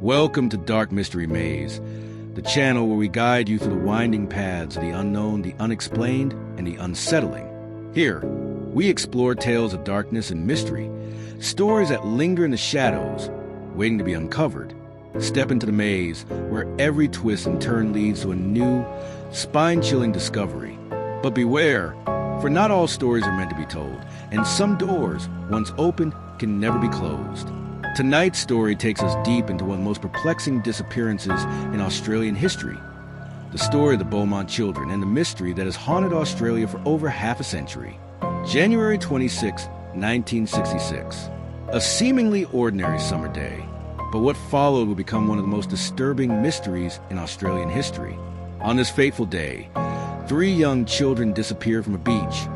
Welcome to Dark Mystery Maze, the channel where we guide you through the winding paths of the unknown, the unexplained, and the unsettling. Here, we explore tales of darkness and mystery, stories that linger in the shadows, waiting to be uncovered. Step into the maze, where every twist and turn leads to a new, spine-chilling discovery. But beware, for not all stories are meant to be told, and some doors, once opened, can never be closed. Tonight's story takes us deep into one of the most perplexing disappearances in Australian history. The story of the Beaumont Children and the mystery that has haunted Australia for over half a century. January 26, 1966. A seemingly ordinary summer day, but what followed would become one of the most disturbing mysteries in Australian history. On this fateful day, 3 young children disappeared from a beach,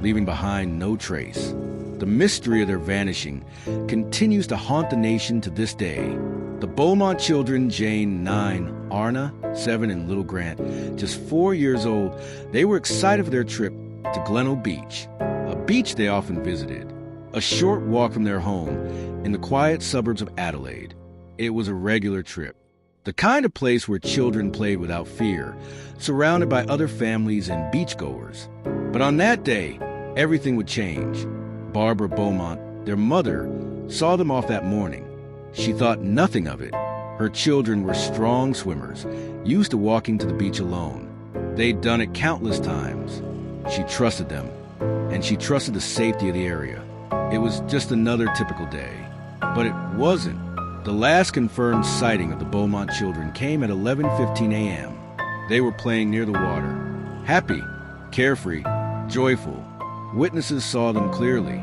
leaving behind no trace. The mystery of their vanishing continues to haunt the nation to this day. The Beaumont children, Jane, 9, Arna, 7, and little Grant, just 4 years old, they were excited for their trip to Glenelg Beach, a beach they often visited, a short walk from their home in the quiet suburbs of Adelaide. It was a regular trip, the kind of place where children played without fear, surrounded by other families and beachgoers. But on that day, everything would change. Barbara Beaumont, their mother, saw them off that morning. She thought nothing of it. Her children were strong swimmers, used to walking to the beach alone. They'd done it countless times. She trusted them, and she trusted the safety of the area. It was just another typical day. But it wasn't. The last confirmed sighting of the Beaumont children came at 11:15 a.m. They were playing near the water, happy, carefree, joyful. Witnesses saw them clearly.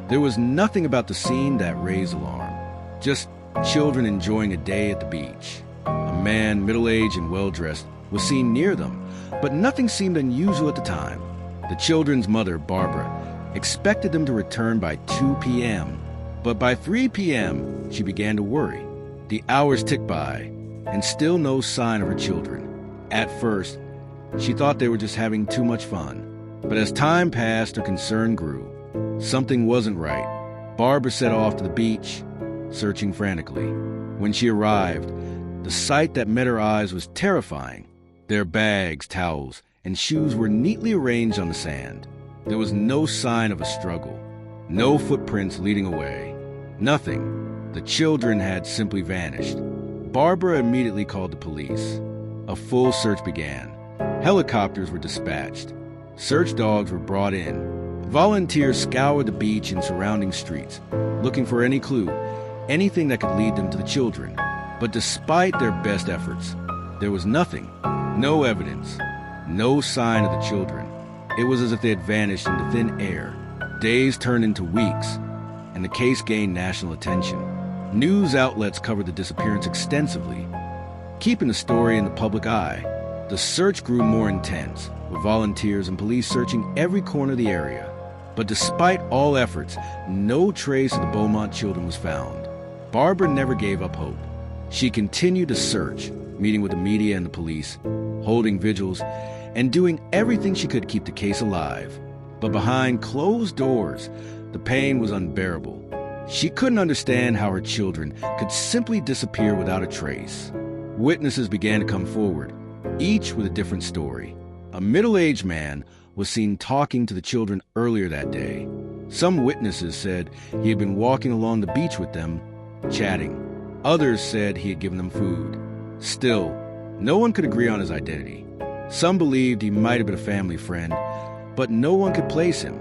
There was nothing about the scene that raised alarm. Just children enjoying a day at the beach. A man, middle-aged and well-dressed, was seen near them, but nothing seemed unusual at the time. The children's mother, Barbara, expected them to return by 2 p.m., but by 3 p.m., she began to worry. The hours ticked by, and still no sign of her children. At first, she thought they were just having too much fun. But as time passed, her concern grew. Something wasn't right. Barbara set off to the beach, searching frantically. When she arrived, the sight that met her eyes was terrifying. Their bags, towels, and shoes were neatly arranged on the sand. There was no sign of a struggle, no footprints leading away. Nothing. The children had simply vanished. Barbara immediately called the police. A full search began. Helicopters were dispatched. Search dogs were brought in. Volunteers scoured the beach and surrounding streets, looking for any clue, anything that could lead them to the children. But despite their best efforts, there was nothing, no evidence, no sign of the children. It was as if they had vanished into thin air. Days turned into weeks, and the case gained national attention. News outlets covered the disappearance extensively, keeping the story in the public eye. The search grew more intense, with volunteers and police searching every corner of the area. But despite all efforts, no trace of the Beaumont children was found. Barbara never gave up hope. She continued to search, meeting with the media and the police, holding vigils, and doing everything she could to keep the case alive. But behind closed doors, the pain was unbearable. She couldn't understand how her children could simply disappear without a trace. Witnesses began to come forward, each with a different story. A middle-aged man was seen talking to the children earlier that day. Some witnesses said he had been walking along the beach with them, chatting. Others said he had given them food. Still, no one could agree on his identity. Some believed he might have been a family friend, but no one could place him.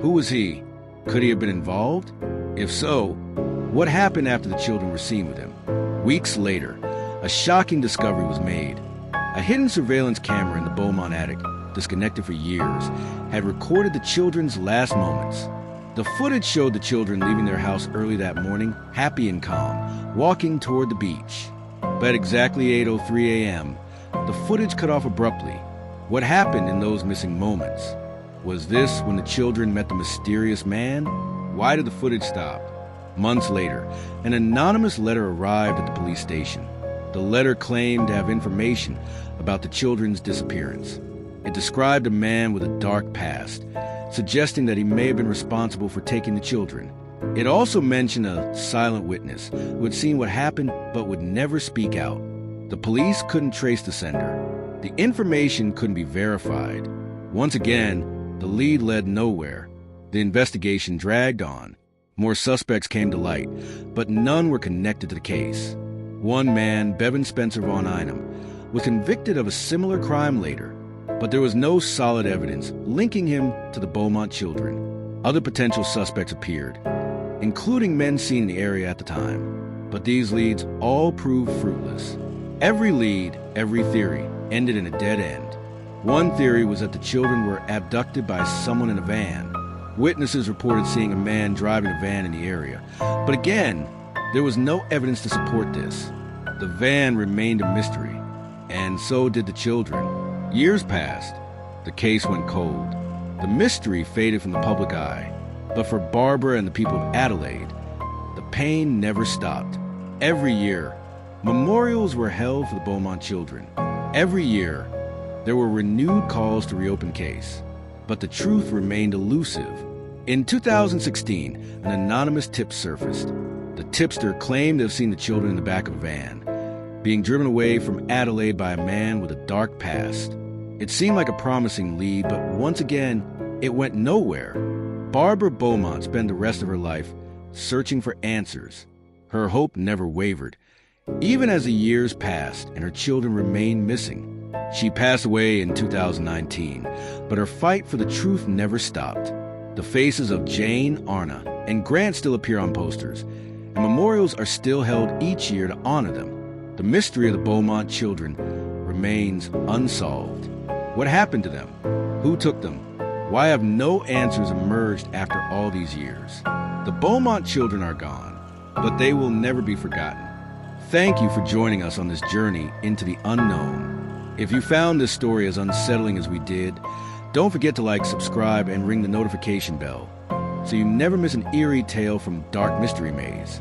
Who was he? Could he have been involved? If so, what happened after the children were seen with him? Weeks later, a shocking discovery was made. A hidden surveillance camera in the Beaumont attic, disconnected for years, had recorded the children's last moments. The footage showed the children leaving their house early that morning, happy and calm, walking toward the beach. But at exactly 8:03 a.m., the footage cut off abruptly. What happened in those missing moments? Was this when the children met the mysterious man? Why did the footage stop? Months later, an anonymous letter arrived at the police station. The letter claimed to have information about the children's disappearance. It described a man with a dark past, suggesting that he may have been responsible for taking the children. It also mentioned a silent witness who had seen what happened but would never speak out. The police couldn't trace the sender. The information couldn't be verified. Once again, the lead led nowhere. The investigation dragged on. More suspects came to light, but none were connected to the case. One man, Bevan Spencer Von Einem, was convicted of a similar crime later, but there was no solid evidence linking him to the Beaumont Children. Other potential suspects appeared, including men seen in the area at the time, but these leads all proved fruitless. Every lead, every theory, ended in a dead end. One theory was that the children were abducted by someone in a van. Witnesses reported seeing a man driving a van in the area, but again, there was no evidence to support this. The van remained a mystery, and so did the children. Years passed. The case went cold. The mystery faded from the public eye. But for Barbara and the people of Adelaide, the pain never stopped. Every year, memorials were held for the Beaumont children. Every year, there were renewed calls to reopen the case. But the truth remained elusive. In 2016, an anonymous tip surfaced. The tipster claimed to have seen the children in the back of a van, being driven away from Adelaide by a man with a dark past. It seemed like a promising lead, but once again, it went nowhere. Barbara Beaumont spent the rest of her life searching for answers. Her hope never wavered, even as the years passed and her children remained missing. She passed away in 2019, but her fight for the truth never stopped. The faces of Jane, Arna, and Grant still appear on posters, and memorials are still held each year to honor them. The mystery of the Beaumont children remains unsolved. What happened to them? Who took them? Why have no answers emerged after all these years? The Beaumont children are gone, but they will never be forgotten. Thank you for joining us on this journey into the unknown. If you found this story as unsettling as we did, don't forget to like, subscribe, and ring the notification bell so you never miss an eerie tale from Dark Mystery Maze.